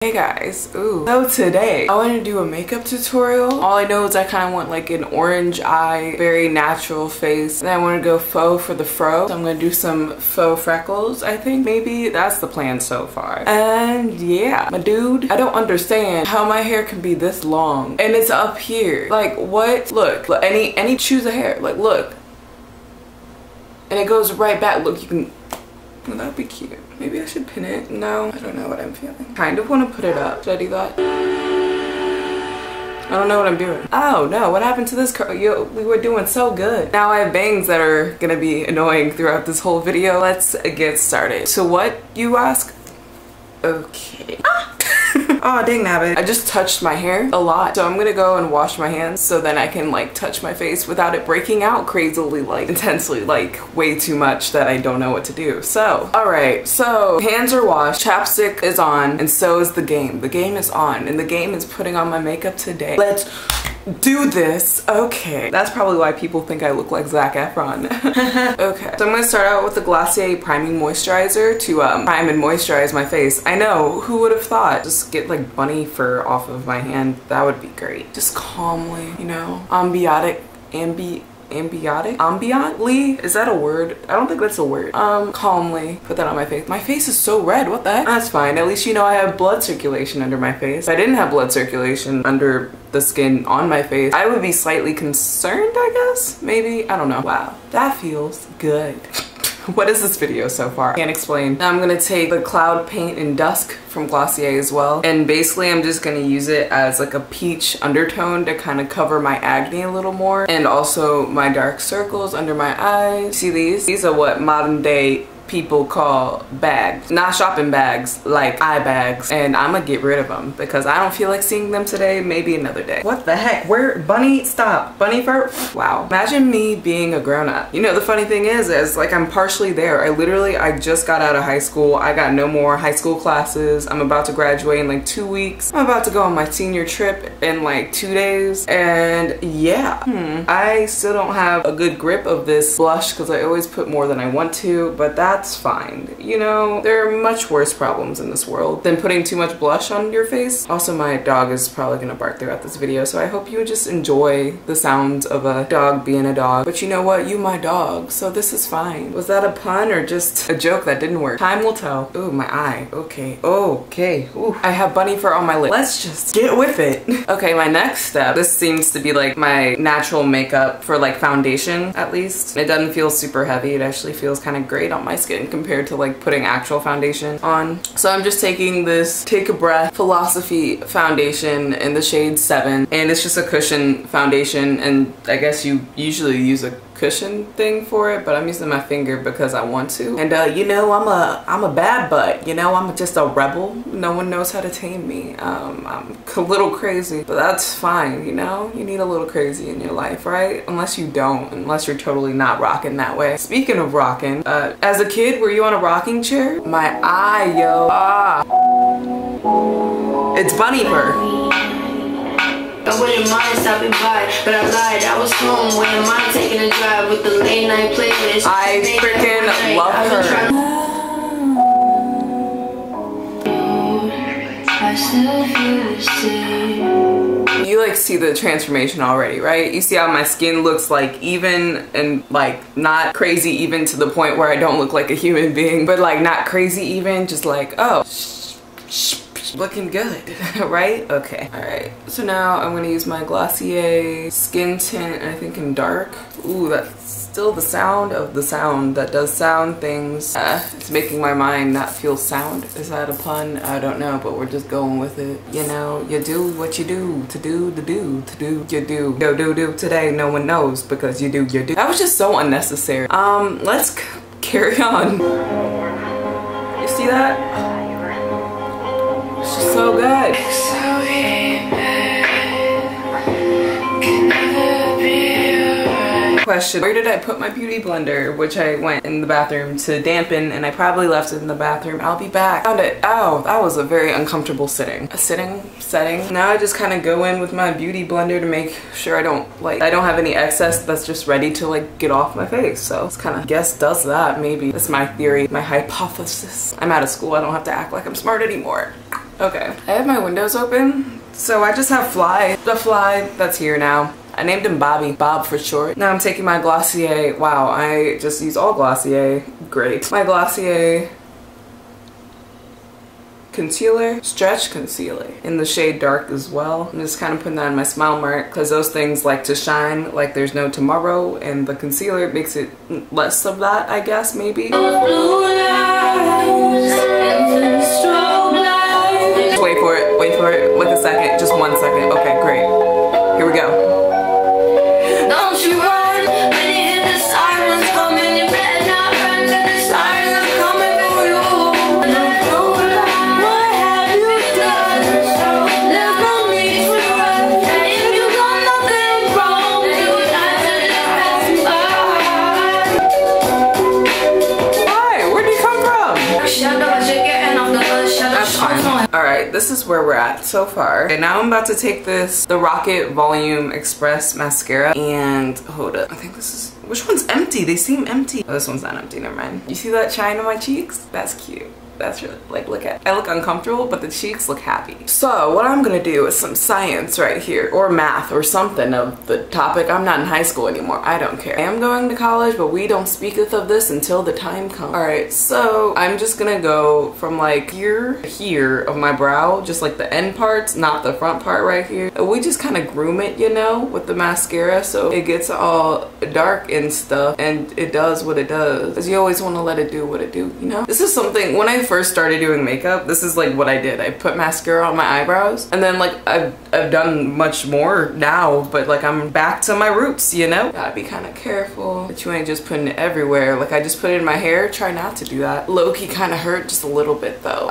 Hey guys, so today I want to do a makeup tutorial. All I know is I kind of want like an orange eye, very natural face. And I want to go faux for the fro. So I'm going to do some faux freckles, I think. Maybe that's the plan so far. And yeah, my dude, I don't understand how my hair can be this long and it's up here. Like what? Look, any choose a hair. Like look. And it goes right back. Look, you can. Well, that'd be cute. Maybe I should pin it. No, I don't know what I'm feeling. Kind of want to put it up. Should I do that? I don't know what I'm doing. Oh no, what happened to this we were doing so good. Now I have bangs that are gonna be annoying throughout this whole video. Let's get started. So what, you ask? Okay. Oh dang nabbit. I just touched my hair a lot. So I'm gonna go and wash my hands so then I can like touch my face without it breaking out crazily, like intensely, like way too much that I don't know what to do. So, alright, so hands are washed, chapstick is on, and so is the game. The game is on, and the game is putting on my makeup today. Let's do this. Okay. That's probably why people think I look like Zac Efron. Okay. So I'm gonna start out with the Glossier Priming Moisturizer to prime and moisturize my face. I know, who would have thought? Just get like bunny fur off of my hand. That would be great. Just calmly, you know? Ambiantly? Is that a word? I don't think that's a word. Calmly put that on my face. My face is so red. What the heck? That's fine. At least you know I have blood circulation under my face. If I didn't have blood circulation under the skin on my face, I would be slightly concerned, I guess? Maybe? I don't know. Wow. That feels good. What is this video so far? Can't explain. Now I'm gonna take the Cloud Paint in Dusk from Glossier as well. And basically I'm just gonna use it as like a peach undertone to kind of cover my acne a little more. And also my dark circles under my eyes. See these? These are what modern day people call bags. Not shopping bags, like eye bags. And I'm gonna get rid of them because I don't feel like seeing them today. Maybe another day. What the heck? Where? Bunny, stop. Bunny fur? Wow. Imagine me being a grown-up. You know, the funny thing is like I'm partially there. I just got out of high school. I got no more high school classes. I'm about to graduate in like 2 weeks. I'm about to go on my senior trip in like 2 days. And yeah, I still don't have a good grip of this blush because I always put more than I want to, but that's fine. You know, there are much worse problems in this world than putting too much blush on your face. Also, my dog is probably gonna bark throughout this video, so I hope you just enjoy the sounds of a dog being a dog. But you know what? You my dog, so this is fine. Was that a pun or just a joke that didn't work? Time will tell. Ooh, my eye. Okay. Okay. Ooh. I have bunny fur on my lip. Let's just get with it. Okay, my next step. This seems to be like my natural makeup for like foundation, at least. It doesn't feel super heavy. It actually feels kind of great on my skin compared to like putting actual foundation on. So I'm just taking this Take a Breath Philosophy foundation in the shade 7, and it's just a cushion foundation, and I guess you usually use a cushion thing for it, but I'm using my finger because I want to. And you know, I'm a bad butt, you know, I'm just a rebel. No one knows how to tame me. I'm a little crazy, but that's fine, you know? You need a little crazy in your life, right? Unless you don't, unless you're totally not rocking that way. Speaking of rocking, as a kid, were you on a rocking chair? My eye, yo. Ah. It's bunny fur. I wouldn't mind stopping by, but I lied. I was home. Wouldn't mind taking a drive with the late night playlist. I freaking love her. I still feel the same. You like see the transformation already, right? You see how my skin looks like even and like not crazy even to the point where I don't look like a human being, but like not crazy even, just like, oh, looking good, right? Okay, all right. So now I'm gonna use my Glossier Skin Tint, I think in dark. Ooh, that's still the sound of the sound that does sound things. It's making my mind not feel sound. Is that a pun? I don't know, but we're just going with it. You know, you do what you do, to do, you do. Yo, do today, no one knows because you do. That was just so unnecessary. Let's carry on. You see that? So good. Question, where did I put my beauty blender? Which I went in the bathroom to dampen, and I probably left it in the bathroom. I'll be back. Found it. Oh, that was a very uncomfortable setting. Now I just kind of go in with my beauty blender to make sure I don't have any excess that's just ready to like get off my face. So it's kind of guess does that maybe. That's my theory, my hypothesis. I'm out of school. I don't have to act like I'm smart anymore. Okay, I have my windows open, so I just have Fly. The Fly that's here now. I named him Bobby, Bob for short. Now I'm taking my Glossier. Wow, I just use all Glossier. Great. My Glossier concealer, stretch concealer in the shade dark as well. I'm just kind of putting that on my smile mark because those things like to shine like there's no tomorrow, and the concealer makes it less of that, I guess, maybe. Wait for it, like a second, just 1 second. Okay, great. Here we go. Don't you run when you hear the sirens coming, you better not run, 'cause the sirens are coming for you. What have you done? There's no need to run. If you got nothing wrong, you have to just pass by. Hi, where'd you come from? Shut up, you're getting off the bus. Shut up, That's fine. Alright, this is where we're at so far. Okay, now I'm about to take the Rocket Volume Express mascara and hold up. I think this is, which one's empty? They seem empty. Oh, this one's not empty, never mind. You see that shine on my cheeks? That's cute. That's really, like, look at, I look uncomfortable, but the cheeks look happy. So what I'm gonna do is some science right here, or math, or something of the topic. I'm not in high school anymore, I don't care. I am going to college, but we don't speaketh of this until the time comes. All right, so I'm just gonna go from like here of my brow, just like the end parts, not the front part right here. And we just kind of groom it, you know, with the mascara, so it gets all dark and stuff, and it does what it does. Cause you always wanna let it do what it do, you know? This is something, when I first started doing makeup, this is like what I did. I put mascara on my eyebrows, and then like I've done much more now, but like I'm back to my roots, you know? Gotta be kind of careful that you ain't just putting it everywhere. Like I just put it in my hair. Try not to do that. Low-key kind of hurt just a little bit though.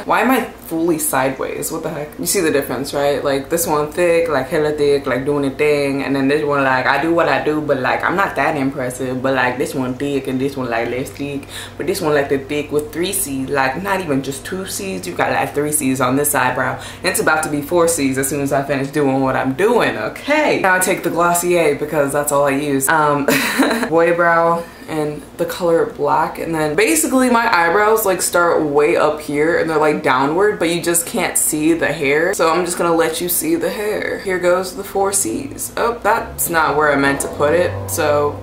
Why am I fully sideways? What the heck? You see the difference, right? Like this one thick, like hella thick, like doing a thing, and then this one like I do what I do, but like I'm not that impressive. But like this one thick, and this one like less thick, but this one like the thick with 3 C's, like not even just 2 C's. You got like 3 C's on this eyebrow, and it's about to be 4 C's as soon as I finish doing what I'm doing. Okay, now I take the Glossier because that's all I use. Boy brow and the color black, and then basically my eyebrows like start way up here and they're like downward, but you just can't see the hair, so I'm just gonna let you see the hair. Here goes the 4 C's. Oh, that's not where I meant to put it, so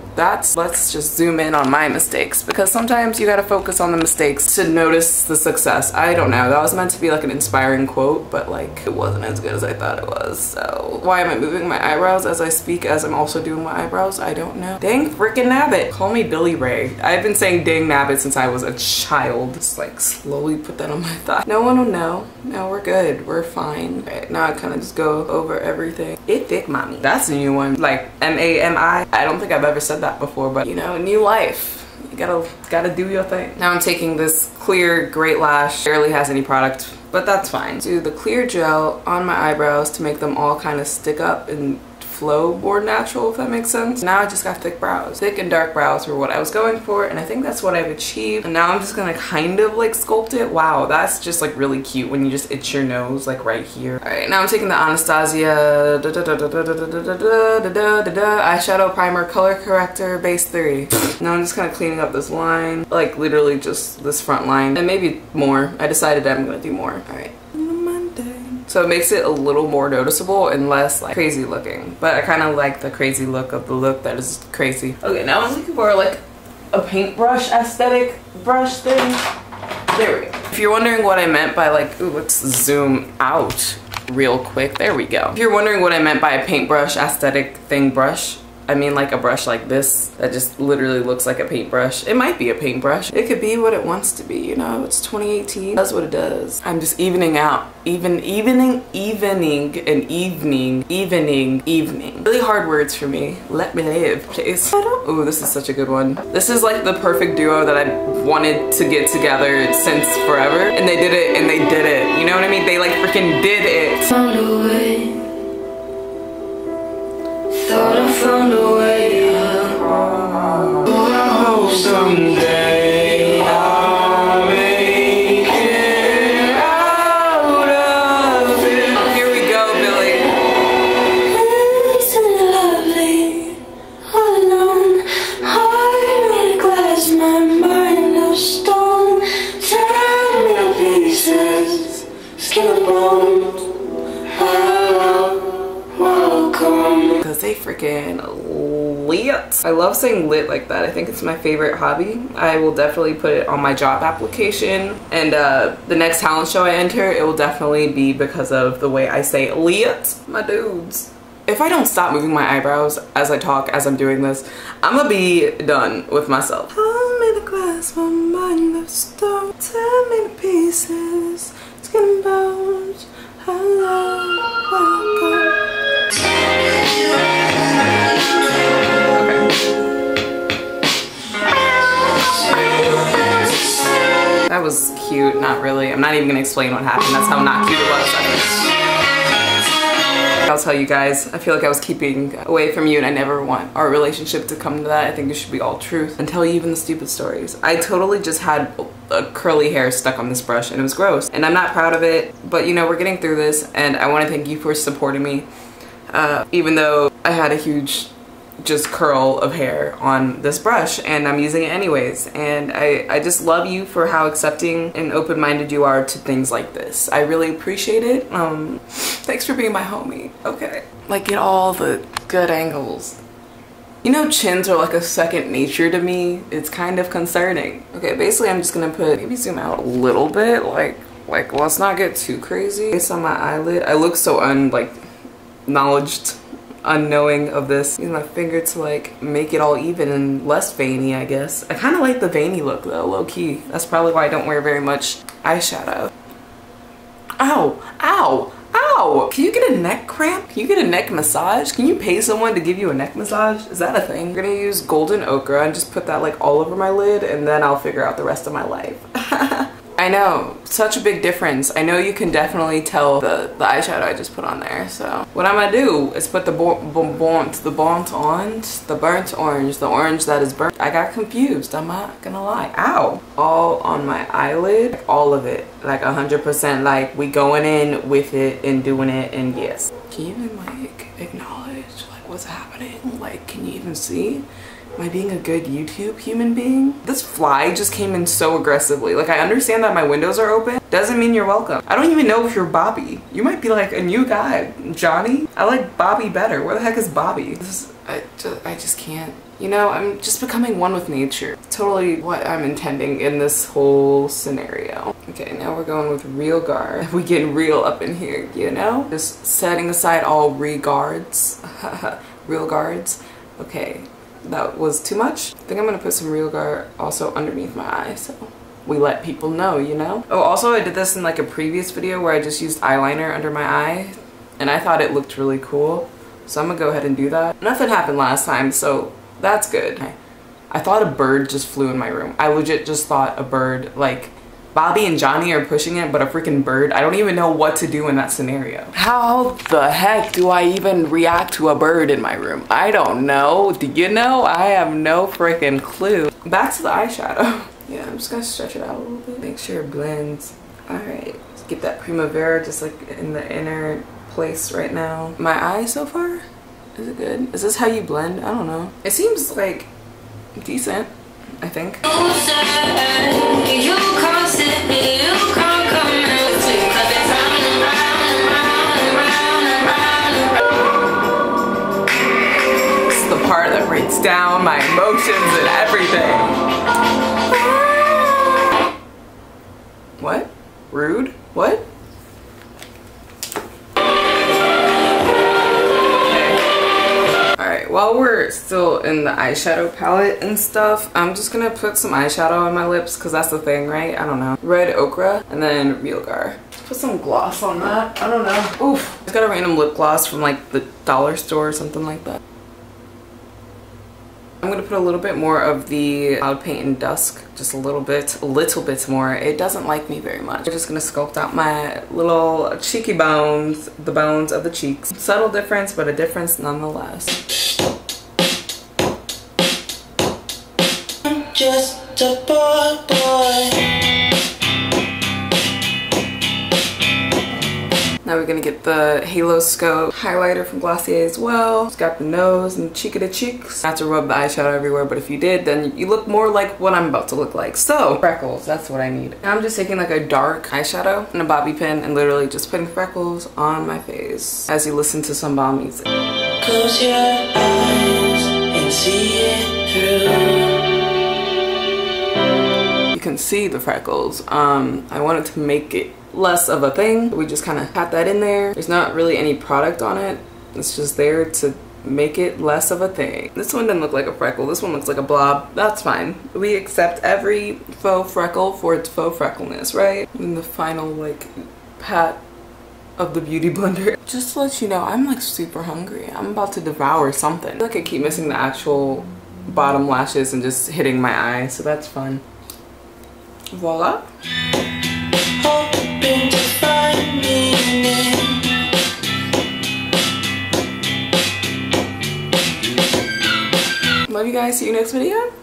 let's just zoom in on my mistakes, because sometimes you gotta focus on the mistakes to notice the success. I don't know, that was meant to be like an inspiring quote, but like it wasn't as good as I thought it was. So why am I moving my eyebrows as I speak as I'm also doing my eyebrows? I don't know. Dang freaking nabbit. Call me Billy Ray. I've been saying dang nabbit since I was a child. Just like slowly put that on my thigh. No one will know. No, we're good. We're fine. Right, now I kind of just go over everything. It thick, mommy. That's a new one. Like M-A-M-I. I don't think I've ever said that before, but you know, new life. You gotta do your thing. Now I'm taking this clear Great Lash. Barely has any product, but that's fine. Do the clear gel on my eyebrows to make them all kind of stick up and flow more natural, if that makes sense. Now I just got thick brows. Thick and dark brows were what I was going for, and I think that's what I've achieved. And now I'm just gonna kind of like sculpt it. Wow, that's just like really cute when you just itch your nose like right here. All right, now I'm taking the Anastasia eyeshadow primer color corrector base 3. Now I'm just kind of cleaning up this line, like literally just this front line, and maybe more. I decided that I'm gonna do more. All right. So it makes it a little more noticeable and less like crazy looking. But I kind of like the crazy look of the look that is crazy. Okay, now I'm looking for like a paintbrush aesthetic brush thing. There we go. If you're wondering what I meant by like, ooh, let's zoom out real quick. There we go. If you're wondering what I meant by a paintbrush aesthetic thing brush, I mean like a brush like this that just literally looks like a paintbrush. It might be a paintbrush. It could be what it wants to be, you know? It's 2018. That's what it does. I'm just evening out. Evening. Really hard words for me. Let me live, please. Oh, this is such a good one. This is like the perfect duo that I wanted to get together since forever. And they did it, and they did it. You know what I mean? They like freaking did it. Found a way. Thought I found a way out. Oh, someday I'll make it out of it. Here we go, Billy. Isn't it lovely? All alone, heart made of glass, my mind of stone. Tear me to pieces. Because they freaking lit. I love saying lit like that. I think it's my favorite hobby. I will definitely put it on my job application, and the next talent show I enter, it will definitely be because of the way I say lit, my dudes. If I don't stop moving my eyebrows as I talk, as I'm doing this, I'm gonna be done with myself. I'm in a glass, my mind of stone, tear me to pieces, skin and bones, hello, welcome. That was cute, not really. I'm not even gonna explain what happened. That's how not cute it was. I'll tell you guys, I feel like I was keeping away from you, and I never want our relationship to come to that. I think it should be all truth and tell you even the stupid stories. I totally just had a curly hair stuck on this brush and it was gross, and I'm not proud of it, but you know, we're getting through this, and I want to thank you for supporting me. Even though I had a huge just curl of hair on this brush, and I'm using it anyways, and I just love you for how accepting and open-minded you are to things like this. I really appreciate it. Thanks for being my homie. Okay, like, get all the good angles. You know, chins are like a second nature to me. It's kind of concerning. Okay, basically I'm just gonna maybe zoom out a little bit, like let's not get too crazy. Based on my eyelid, I look so knowledged, unknowing of this. Use my finger to like make it all even and less veiny, I guess. I kind of like the veiny look though, low key. That's probably why I don't wear very much eyeshadow. Ow, ow, ow! Can you get a neck cramp? Can you get a neck massage? Can you pay someone to give you a neck massage? Is that a thing? I'm gonna use golden ochre and just put that like all over my lid, and then I'll figure out the rest of my life. I know, such a big difference. I know you can definitely tell the eyeshadow I just put on there. So what I'm gonna do is put the burnt orange, the orange that is burnt. I got confused, I'm not gonna lie. Ow! All on my eyelid, all of it, like 100%. Like, we going in with it and doing it, and yes. Can you even like acknowledge like what's happening? Like, can you even see? Am I being a good YouTube human being? This fly just came in so aggressively. Like, I understand that my windows are open. Doesn't mean you're welcome. I don't even know if you're Bobby. You might be like a new guy. Johnny? I like Bobby better. Where the heck is Bobby? I just can't. You know, I'm just becoming one with nature. Totally what I'm intending in this whole scenario. Okay, now we're going with real guard. We getting real up in here, you know? Just setting aside all regards. Real guards. Okay. That was too much. I think I'm gonna put some real guard also underneath my eye, so we let people know, you know? Oh, also I did this in like a previous video where I just used eyeliner under my eye, and I thought it looked really cool, so I'm gonna go ahead and do that. Nothing happened last time, so that's good. I thought a bird just flew in my room. I legit just thought a bird, like, Bobby and Johnny are pushing it, but a freaking bird. I don't even know what to do in that scenario. How the heck do I even react to a bird in my room? I don't know. Do you know? I have no freaking clue. Back to the eyeshadow. Yeah, I'm just gonna stretch it out a little bit. Make sure it blends. All right, let's get that Primavera just like in the inner place right now. My eye so far? Is it good? Is this how you blend? I don't know. It seems like decent, I think. It's the part that breaks down my emotions and everything. What? Rude? What? While we're still in the eyeshadow palette and stuff, I'm just gonna put some eyeshadow on my lips because that's the thing, right? I don't know. Red ochre and then real gar. Put some gloss on that. I don't know. Oof. I got a random lip gloss from like the dollar store or something like that. I'm gonna put a little bit more of the Cloud Paint in Dusk, just a little bit more. It doesn't like me very much. I'm just gonna sculpt out my little cheeky bones, the bones of the cheeks. Subtle difference, but a difference nonetheless. I'm just a boy. Now we're gonna get the Halo Scope highlighter from Glossier as well. It's got the nose and cheek of the cheeks. Not to rub the eyeshadow everywhere, but if you did, then you look more like what I'm about to look like. So, freckles, that's what I need. Now I'm just taking like a dark eyeshadow and a bobby pin and literally just putting freckles on my face as you listen to some bomb music. Close your eyes and see it through. You can see the freckles. I wanted to make it less of a thing. We just kind of pat that in there. There's not really any product on it. It's just there to make it less of a thing. This one didn't look like a freckle. This one looks like a blob. That's fine. We accept every faux freckle for its faux freckleness, right? And the final like pat of the beauty blender. Just to let you know, I'm like super hungry. I'm about to devour something. I feel like I keep missing the actual bottom lashes and just hitting my eye, so that's fun. Voila. Hoping to find meaning. Love you guys. See you next video.